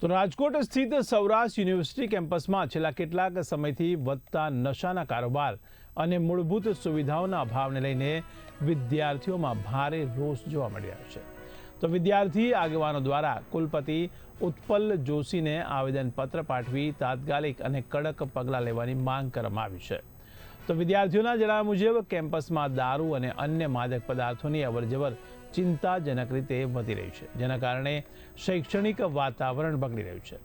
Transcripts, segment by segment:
તો રાજકોટ સ્થિત સૌરાષ્ટ્ર યુનિવર્સિટી કેમ્પસમાં છેલ્લા કેટલાક સમયથી વધતા નશાના કારોબાર અને મૂળભૂત સુવિધાઓના અભાવને લઈને વિદ્યાર્થીઓમાં ભારે રોષ જોવા મળી રહ્યો છે। તો વિદ્યાર્થી આગેવાનો દ્વારા કુલપતિ ઉત્પલ જોશીને આવેદનપત્ર પાઠવી તાત્કાલિક અને કડક પગલાં લેવાની માંગ કરવામાં આવી છે। તો વિદ્યાર્થીઓના જણાવ્યા મુજબ કેમ્પસમાં દારૂ અને અન્ય માદક પદાર્થોની અવરજવર ચિંતાજનક રીતે વધી રહી છે, જેના કારણે શૈક્ષણિક વાતાવરણ બગડી રહ્યું છે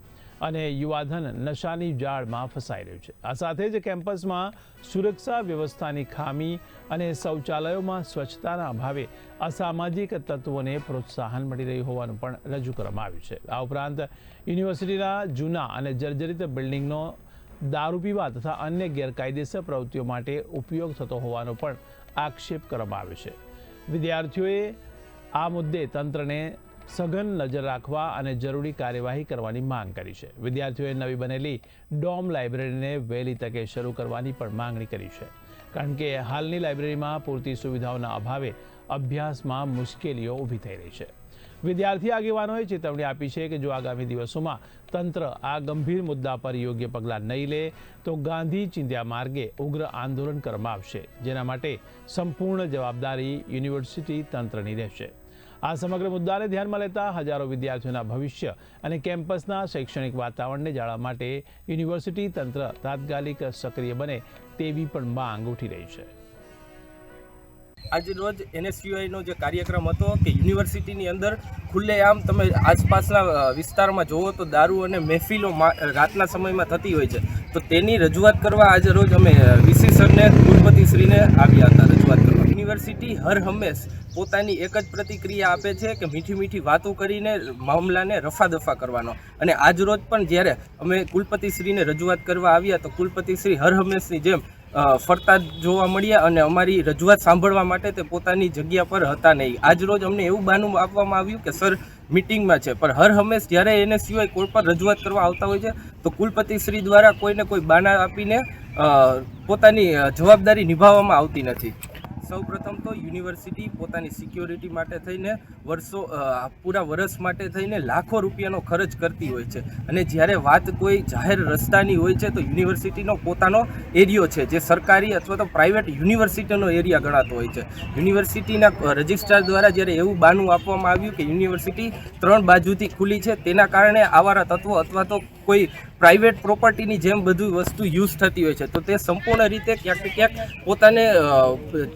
અને યુવાધન નશાની જાળમાં ફસાઈ રહ્યું છે। આ સાથે જ કેમ્પસમાં સુરક્ષા વ્યવસ્થાની ખામી અને શૌચાલયોમાં સ્વચ્છતાના અભાવે અસામાજિક તત્વોને પ્રોત્સાહન મળી રહ્યું હોવાનું પણ રજૂ કરવામાં આવ્યું છે। આ ઉપરાંત યુનિવર્સિટીના જૂના અને જર્જરિત બિલ્ડિંગનો દારૂ પીવા તથા અન્ય ગેરકાયદેસર પ્રવૃત્તિઓ માટે ઉપયોગ થતો હોવાનો પણ આક્ષેપ કરવામાં આવ્યો છે। વિદ્યાર્થીઓએ આ મુદ્દે તંત્રને સઘન નજર રાખવા અને જરૂરી કાર્યવાહી કરવાની માંગ કરી છે। વિદ્યાર્થીઓએ નવી બનેલી ડોમ લાઇબ્રેરીને વહેલી તકે શરૂ કરવાની પણ માંગણી કરી છે, કારણ કે હાલની લાઇબ્રેરીમાં પૂરતી સુવિધાઓના અભાવે અભ્યાસમાં મુશ્કેલીઓ ઊભી થઈ રહી છે। વિદ્યાર્થી આગેવાનોએ ચેતવણી આપી છે કે જો આગામી દિવસોમાં તંત્ર આ ગંભીર મુદ્દા પર યોગ્ય પગલાં નહીં લે તો ગાંધી ચિંધ્યા માર્ગે ઉગ્ર આંદોલન કરવામાં આવશે, જેના માટે સંપૂર્ણ જવાબદારી યુનિવર્સિટી તંત્રની રહેશે। આ સમગ્ર મુદ્દાને ધ્યાનમાં લેતા હજારો વિદ્યાર્થીઓના ભવિષ્ય અને કેમ્પસના શૈક્ષણિક વાતાવરણને જાળવવા માટે યુનિવર્સિટી તંત્ર તાત્કાલિક સક્રિય બને તેવી પણ માંગ ઉઠી રહી છે। आज रोज NSUI जो कार्यक्रम હતો કે યુનિવર્સિટીની અંદર ખુલ્લેઆમ તમે આસપાસના વિસ્તારમાં જોવો તો દારૂ અને મહેફિલો રાતના સમયમાં થતી હોય છે, તો તેની રજૂઆત કરવા આજે રોજ અમે વીસી સરને કુલપતિશ્રીને આવ્યા હતા રજૂઆત કરવા। યુનિવર્સિટી હર હંમેશ પોતાની એક જ પ્રતિક્રિયા આપે છે કે મીઠી મીઠી વાતો કરીને મામલાને રફાદફા કરવાનો, અને આજ રોજ પણ જ્યારે અમે કુલપતિશ્રીને રજૂઆત કરવા આવ્યા તો કુલપતિશ્રી હર હંમેશની જેમ ફરતા જોવા મળ્યા અને અમારી રજૂઆત સાંભળવા માટે તે પોતાની જગ્યા પર હતા નહીં। આજ રોજ અમને એવું બહાનું આપવામાં આવ્યું કે સર મીટિંગમાં છે, પણ હર હંમેશ જ્યારે NSUI કોઈ પર રજૂઆત કરવા આવતા હોય છે તો કુલપતિશ્રી દ્વારા કોઈને કોઈ બહાના આપીને પોતાની જવાબદારી નિભાવવામાં આવતી નથી। સૌપ્રથમ તો યુનિવર્સિટી પોતાની સિક્યોરિટી માટે થઈને પૂરા વર્ષ માટે થઈને લાખો રૂપિયાનો ખર્ચ કરતી હોય છે, અને જ્યારે વાત કોઈ જાહેર રસ્તાની હોય છે તો યુનિવર્સિટીનો પોતાનો એરિયો છે જે સરકારી અથવા તો પ્રાઇવેટ યુનિવર્સિટીનો એરિયા ગણાતો હોય છે। યુનિવર્સિટીના રજિસ્ટ્રાર દ્વારા જ્યારે એવું બહાનું આપવામાં આવ્યું કે યુનિવર્સિટી 3 બાજુથી ખુલ્લી છે, તેના કારણે આવારા તત્વો અથવા તો કોઈ પ્રાઇવેટ પ્રોપર્ટીની જેમ બધું વસ્તુ યુઝ થતી હોય છે, તો તે સંપૂર્ણ રીતે ક્યાંક ને ક્યાંક પોતાને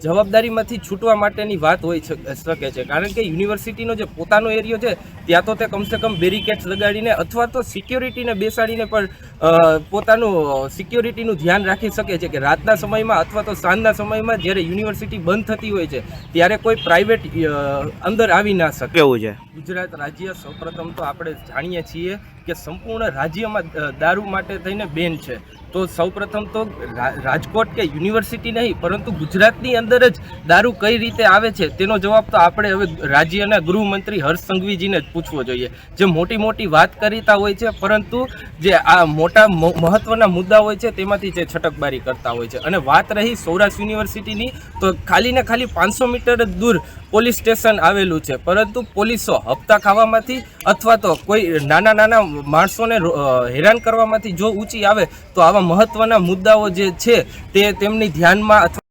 જવાબદારીમાંથી છૂટવા માટેની વાત હોઈ શકે છે, કારણ કે યુનિવર્સિટીનો જે પોતાનો એરિયો છે ત્યાં તો તે કમસે કમ બેરિકેડ્સ લગાડીને અથવા તો સિક્યોરિટીને બેસાડીને પણ પોતાનું સિક્યોરિટીનું ધ્યાન રાખી શકે છે કે રાતના સમયમાં અથવા તો સાંજના સમયમાં જ્યારે યુનિવર્સિટી બંધ થતી હોય છે ત્યારે કોઈ પ્રાઇવેટ અંદર આવી ના શકે। કેવું છે ગુજરાત રાજ્ય સૌપ્રથમ તો આપણે જાણીએ છીએ કે સંપૂર્ણ રાજ્યમાં દારૂ માટે થઈને બેન છે, તો સૌપ્રથમ તો રાજકોટ કે યુનિવર્સિટી નહીં પરંતુ ગુજરાતની અંદર જ દારૂ કઈ રીતે આવે છે તેનો જવાબ તો આપણે હવે રાજ્યના ગૃહમંત્રી હર્ષ સંઘવીજીને જ પૂછવો જોઈએ, જે મોટી મોટી વાત કરતા હોય છે પરંતુ જે આ મોટા મહત્વના મુદ્દા હોય છે તેમાંથી જે છટકબારી કરતા હોય છે। અને વાત રહી સૌરાષ્ટ્ર યુનિવર્સિટીની, તો ખાલી ને ખાલી 500 મીટર જ દૂર પોલીસ સ્ટેશન આવેલું છે, પરંતુ પોલીસો હપ્તા ખાવામાંથી અથવા તો કોઈ નાના નાના માણસોને હેરાન કરવામાંથી જો ઊંચી આવે તો આવા મહત્વના મુદ્દાઓ જે છે તે તેમની ધ્યાનમાં